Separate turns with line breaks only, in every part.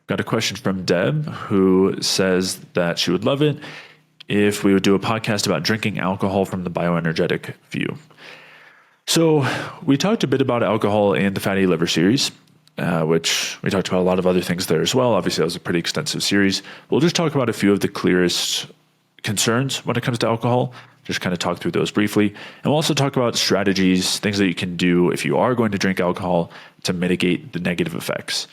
got a question from Deb who says that she would love it if we would do a podcast about drinking alcohol from the bioenergetic view. So we talked a bit about alcohol in the Fatty Liver series, which we talked about a lot of other things there as well. Obviously, that was a pretty extensive series. We'll just talk about a few of the clearest concerns when it comes to alcohol, just kind of talk through those briefly. And we'll also talk about strategies, things that you can do if you are going to drink alcohol to mitigate the negative effects.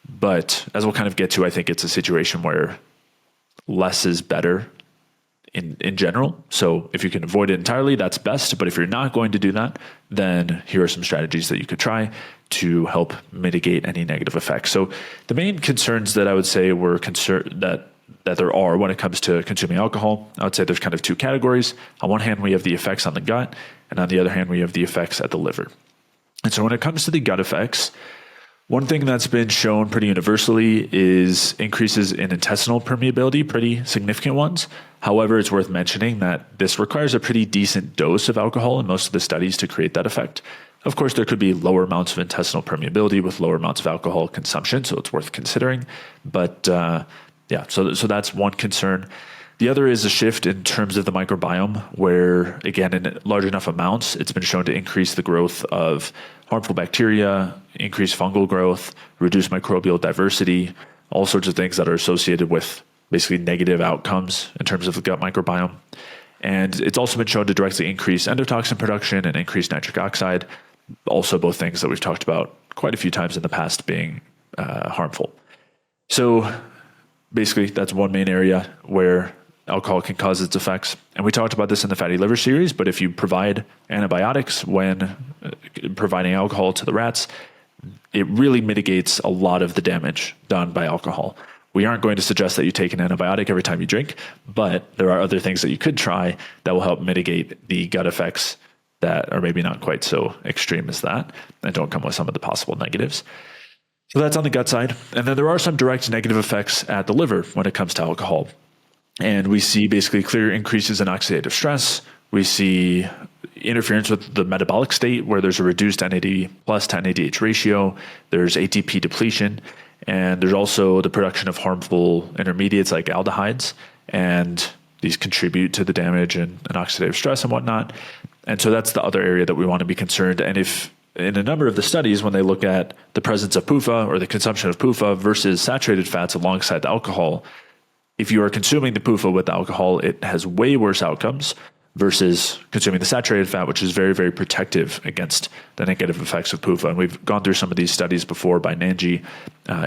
But as we'll kind of get to, I think it's a situation where less is better in general. So if you can avoid it entirely, that's best. But if you're not going to do that, then here are some strategies that you could try to help mitigate any negative effects. So the main concerns that I would say were that there are when it comes to consuming alcohol, I would say there's kind of two categories. On one hand, we have the effects on the gut, and on the other hand, we have the effects at the liver. And so when it comes to the gut effects, one thing that's been shown pretty universally is increases in intestinal permeability, pretty significant ones. However, it's worth mentioning that this requires a pretty decent dose of alcohol in most of the studies to create that effect. Of course, there could be lower amounts of intestinal permeability with lower amounts of alcohol consumption, so it's worth considering. But so that's one concern. The other is a shift in terms of the microbiome, where, again, in large enough amounts, it's been shown to increase the growth of harmful bacteria, increase fungal growth, reduce microbial diversity, all sorts of things that are associated with basically negative outcomes in terms of the gut microbiome. And it's also been shown to directly increase endotoxin production and increase nitric oxide, also both things that we've talked about quite a few times in the past being harmful. So basically, that's one main area where alcohol can cause its effects. And we talked about this in the fatty liver series, but if you provide antibiotics when providing alcohol to the rats, it really mitigates a lot of the damage done by alcohol. We aren't going to suggest that you take an antibiotic every time you drink, but there are other things that you could try that will help mitigate the gut effects that are maybe not quite so extreme as that and don't come with some of the possible negatives. So that's on the gut side. And then there are some direct negative effects at the liver when it comes to alcohol. And we see basically clear increases in oxidative stress. We see interference with the metabolic state where there's a reduced NAD plus to NADH ratio. There's ATP depletion. And there's also the production of harmful intermediates like aldehydes. And these contribute to the damage and oxidative stress and whatnot. And so that's the other area that we want to be concerned. And if in a number of the studies, when they look at the presence of PUFA or the consumption of PUFA versus saturated fats alongside the alcohol, if you are consuming the PUFA with alcohol, it has way worse outcomes versus consuming the saturated fat, which is very, very protective against the negative effects of PUFA. And we've gone through some of these studies before by Nanji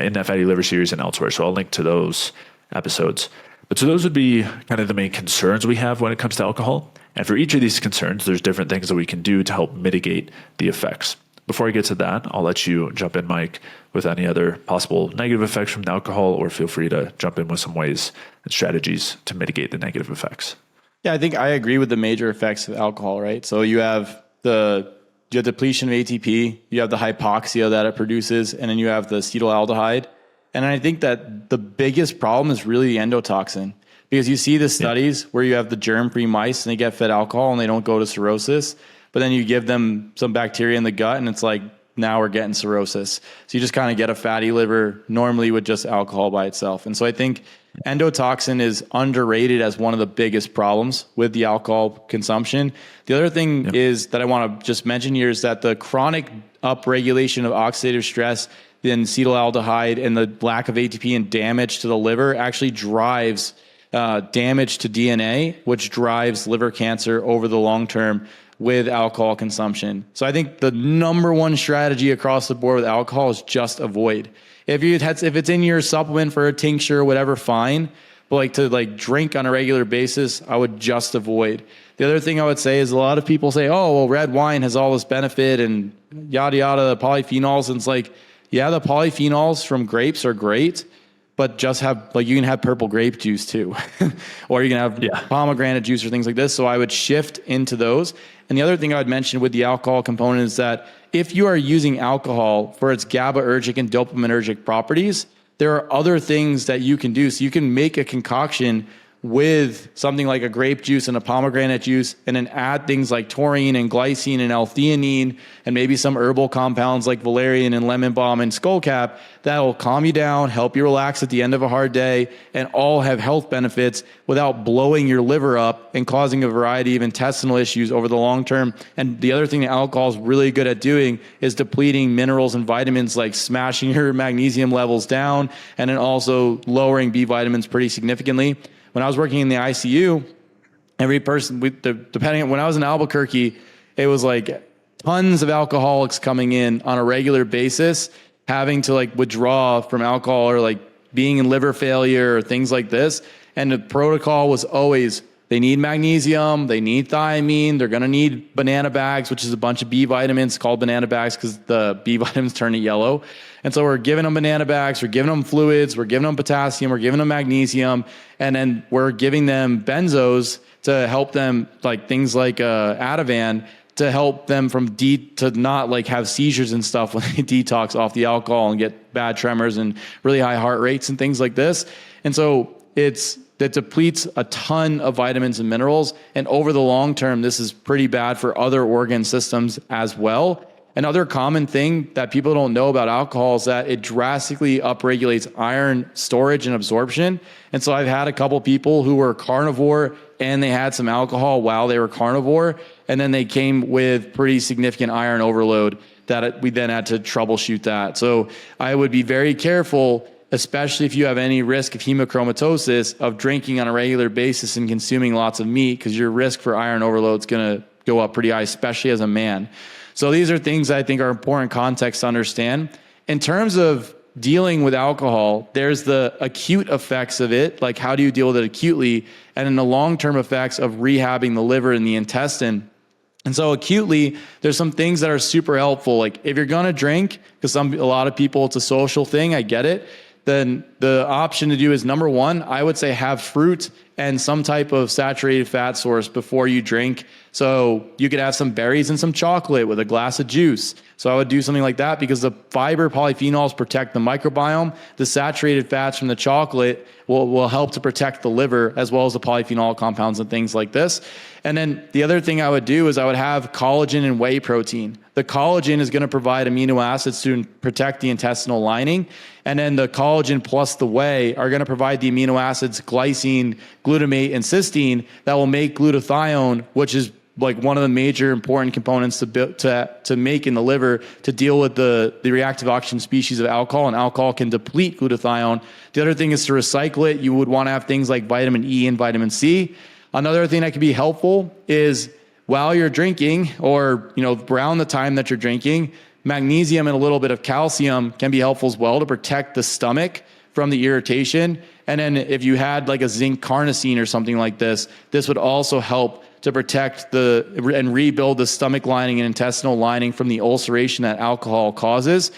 in that fatty liver series and elsewhere. So I'll link to those episodes. But so those would be kind of the main concerns we have when it comes to alcohol. And for each of these concerns, there's different things that we can do to help mitigate the effects. Before I get to that, I'll let you jump in, Mike, with any other possible negative effects from the alcohol, or feel free to jump in with some ways and strategies to mitigate the negative effects.
Yeah, I think I agree with the major effects of alcohol, right? So you have the depletion of ATP, you have the hypoxia that it produces, and then you have the acetaldehyde. And I think that the biggest problem is really the endotoxin, because you see the studies where you have the germ-free mice and they get fed alcohol and they don't go to cirrhosis, but then you give them some bacteria in the gut and it's like, now we're getting cirrhosis. So you just kind of get a fatty liver normally with just alcohol by itself. And so I think endotoxin is underrated as one of the biggest problems with the alcohol consumption. The other thing is that I want to just mention here is that the chronic upregulation of oxidative stress, then acetaldehyde, and the lack of ATP and damage to the liver actually drives damage to DNA, which drives liver cancer over the long term with alcohol consumption. So I think the number one strategy across the board with alcohol is just avoid. If it's in your supplement for a tincture or whatever, fine. But to drink on a regular basis, I would just avoid. The other thing I would say is a lot of people say, oh, well, red wine has all this benefit and yada, yada, the polyphenols. And it's like, yeah, the polyphenols from grapes are great, but just have, you can have purple grape juice too, or you can have pomegranate juice or things like this. So I would shift into those. And the other thing I would mention with the alcohol component is that if you are using alcohol for its GABAergic and dopaminergic properties, there are other things that you can do. So you can make a concoction with something like a grape juice and a pomegranate juice, and then add things like taurine and glycine and L-theanine and maybe some herbal compounds like valerian and lemon balm and skullcap, that'll calm you down, help you relax at the end of a hard day, and all have health benefits without blowing your liver up and causing a variety of intestinal issues over the long term. And the other thing that alcohol is really good at doing is depleting minerals and vitamins, like smashing your magnesium levels down, and then also lowering B vitamins pretty significantly. When I was working in the ICU, every person, depending on when I was in Albuquerque, it was like tons of alcoholics coming in on a regular basis, having to like withdraw from alcohol or like being in liver failure or things like this. And the protocol was always, they need magnesium, they need thiamine, they're going to need banana bags, which is a bunch of B vitamins called banana bags because the B vitamins turn it yellow. And so we're giving them banana bags, we're giving them fluids, we're giving them potassium, we're giving them magnesium, and then we're giving them benzos to help them, like things like Ativan, to help them to not like have seizures and stuff when they detox off the alcohol and get bad tremors and really high heart rates and things like this. And so that depletes a ton of vitamins and minerals. And over the long term, this is pretty bad for other organ systems as well. Another common thing that people don't know about alcohol is that it drastically upregulates iron storage and absorption. And so I've had a couple people who were carnivore and they had some alcohol while they were carnivore, and then they came with pretty significant iron overload that we then had to troubleshoot that. So I would be very careful, especially if you have any risk of hemochromatosis, of drinking on a regular basis and consuming lots of meat, because your risk for iron overload is going to go up pretty high, especially as a man. So these are things I think are important context to understand. In terms of dealing with alcohol, there's the acute effects of it, like how do you deal with it acutely, and then the long-term effects of rehabbing the liver and the intestine. And so acutely, there's some things that are super helpful. Like if you're going to drink, because a lot of people, it's a social thing, I get it, then the option to do is, number one, I would say have fruit and some type of saturated fat source before you drink. So you could have some berries and some chocolate with a glass of juice. So I would do something like that because the fiber polyphenols protect the microbiome. The saturated fats from the chocolate will help to protect the liver, as well as the polyphenol compounds and things like this. And then the other thing I would do is I would have collagen and whey protein. The collagen is going to provide amino acids to protect the intestinal lining. And then the collagen plus the whey are going to provide the amino acids glycine, glutamate, and cysteine that will make glutathione, which is like one of the major important components to make in the liver to deal with the reactive oxygen species of alcohol, and alcohol can deplete glutathione. The other thing is to recycle it. You would want to have things like vitamin E and vitamin C. Another thing that can be helpful is while you're drinking, or around the time that you're drinking, magnesium and a little bit of calcium can be helpful as well to protect the stomach from the irritation. And then if you had like a zinc carnosine or something like this would also help to protect and rebuild the stomach lining and intestinal lining from the ulceration that alcohol causes.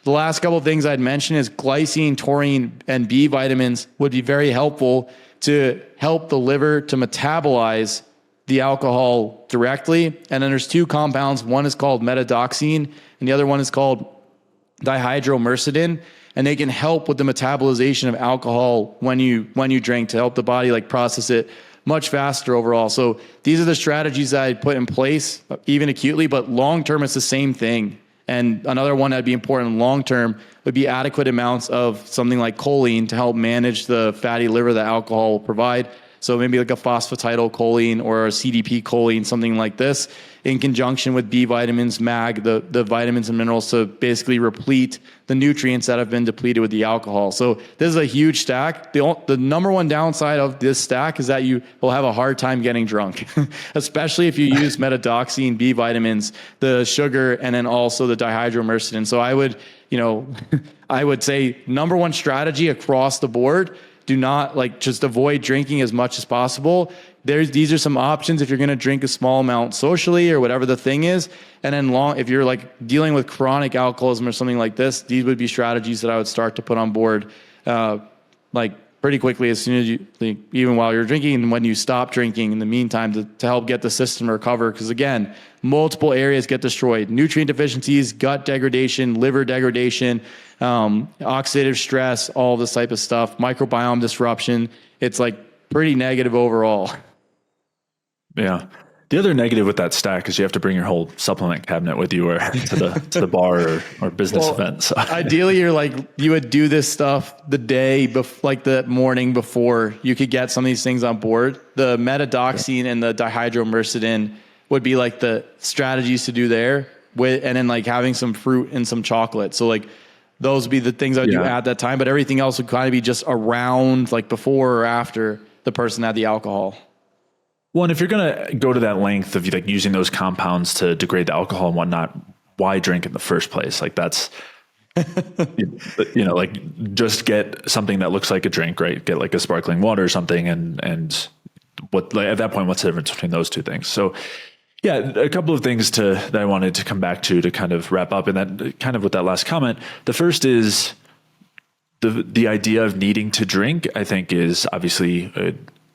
The last couple of things I'd mention is glycine, taurine, and B vitamins would be very helpful to help the liver to metabolize the alcohol directly. And then there's two compounds. One is called metadoxine, and the other one is called dihydromercidin. And they can help with the metabolization of alcohol when you drink, to help the body like process it much faster overall. So these are the strategies that I put in place, even acutely, but long-term, it's the same thing. And another one that'd be important long-term would be adequate amounts of something like choline to help manage the fatty liver that alcohol will provide. So maybe like a phosphatidylcholine or a CDP choline, something like this, in conjunction with B vitamins, mag, the vitamins and minerals to basically replete the nutrients that have been depleted with the alcohol. So this is a huge stack. The number one downside of this stack is that you will have a hard time getting drunk, especially if you use metadoxine, B vitamins, the sugar, and then also the dihydromercidin. So I would say number one strategy across the board, do not just avoid drinking as much as possible. These are some options if you're going to drink a small amount socially or whatever the thing is. And then if you're dealing with chronic alcoholism or something like this, these would be strategies that I would start to put on board pretty quickly, as soon as even while you're drinking and when you stop drinking in the meantime, to help get the system to recover. Because again, multiple areas get destroyed: nutrient deficiencies, gut degradation, liver degradation, oxidative stress, all this type of stuff, microbiome disruption. It's pretty negative overall.
Yeah. The other negative with that stack is you have to bring your whole supplement cabinet with you or to the bar or business event. So.
Ideally, you would do this stuff the day like the morning before you could get some of these things on board. The metadoxine and the dihydromercidin would be like the strategies to do there and then like having some fruit and some chocolate. So like those would be the things I would do at that time, but everything else would kind of be just around like before or after the person had the alcohol.
Well, and if you're going to go to that length of like using those compounds to degrade the alcohol and whatnot, why drink in the first place? Like that's, like just get something that looks like a drink, right? Get like a sparkling water or something. And what, like, at that point, what's the difference between those two things? So yeah, a couple of things that I wanted to come back to kind of wrap up. And that kind of with that last comment, the first is the idea of needing to drink, I think is obviously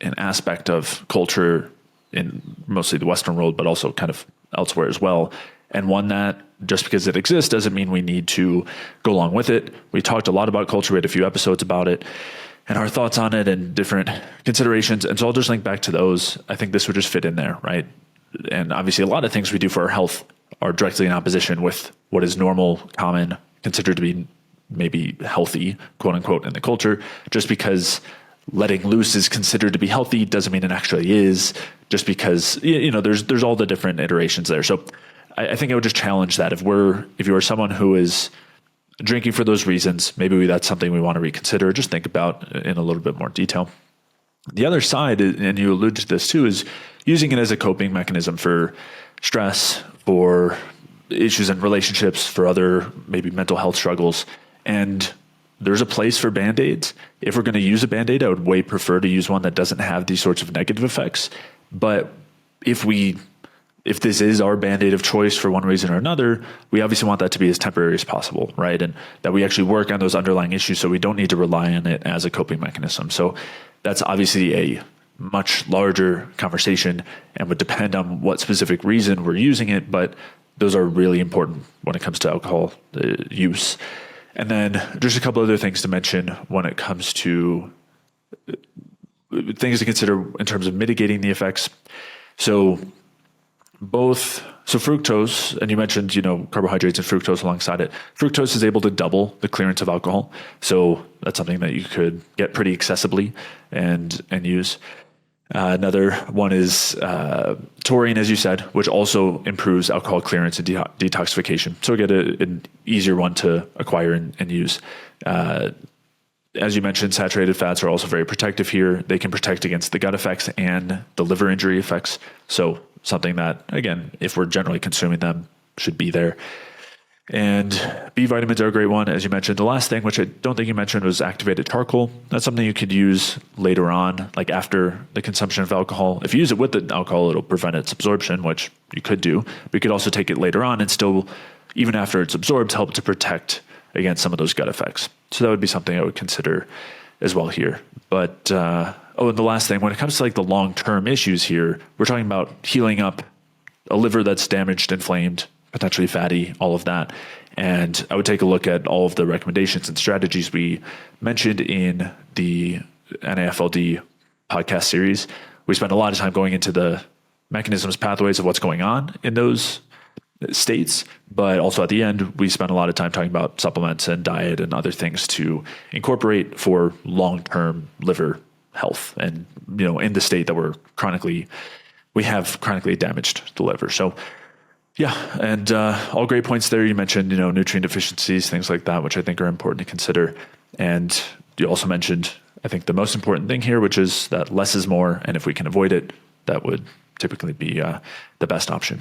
an aspect of culture in mostly the Western world, but also kind of elsewhere as well. And one that just because it exists doesn't mean we need to go along with it. We talked a lot about culture. We had a few episodes about it and our thoughts on it and different considerations. And so I'll just link back to those. I think this would just fit in there, right? And obviously a lot of things we do for our health are directly in opposition with what is normal, common, considered to be maybe healthy, quote unquote, in the culture. Just because letting loose is considered to be healthy doesn't mean it actually is, just because, there's all the different iterations there. So I think I would just challenge that. If you are someone who is drinking for those reasons, maybe that's something we want to reconsider, just think about in a little bit more detail. The other side, and you alluded to this too, is using it as a coping mechanism for stress, for issues in relationships, for other maybe mental health struggles. And there's a place for Band-Aids. If we're going to use a Band-Aid, I would way prefer to use one that doesn't have these sorts of negative effects. But if this is our Band-Aid of choice for one reason or another, we obviously want that to be as temporary as possible, right? And that we actually work on those underlying issues so we don't need to rely on it as a coping mechanism. So that's obviously a much larger conversation and would depend on what specific reason we're using it, but those are really important when it comes to alcohol use. And then just a couple other things to mention when it comes to things to consider in terms of mitigating the effects. So fructose, and you mentioned, carbohydrates and fructose alongside it. Fructose is able to double the clearance of alcohol. So that's something that you could get pretty accessibly and use. Another one is taurine, as you said, which also improves alcohol clearance and detoxification. So we get an easier one to acquire and use. As you mentioned, saturated fats are also very protective here. They can protect against the gut effects and the liver injury effects. So something that, again, if we're generally consuming them, should be there. And B vitamins are a great one, as you mentioned. The last thing, which I don't think you mentioned, was activated charcoal. That's something you could use later on, like after the consumption of alcohol. If you use it with the alcohol, it'll prevent its absorption, which you could do. But you could also take it later on and still, even after it's absorbed, help to protect against some of those gut effects. So that would be something I would consider as well here. But, and the last thing, when it comes to like the long-term issues here, we're talking about healing up a liver that's damaged, inflamed, potentially fatty, all of that. And I would take a look at all of the recommendations and strategies we mentioned in the NAFLD podcast series. We spent a lot of time going into the mechanisms, pathways of what's going on in those states, but also at the end, we spent a lot of time talking about supplements and diet and other things to incorporate for long-term liver health. And, in the state that we have chronically damaged the liver. So yeah, and all great points there. You mentioned, nutrient deficiencies, things like that, which I think are important to consider. And you also mentioned, I think, the most important thing here, which is that less is more. And if we can avoid it, that would typically be the best option.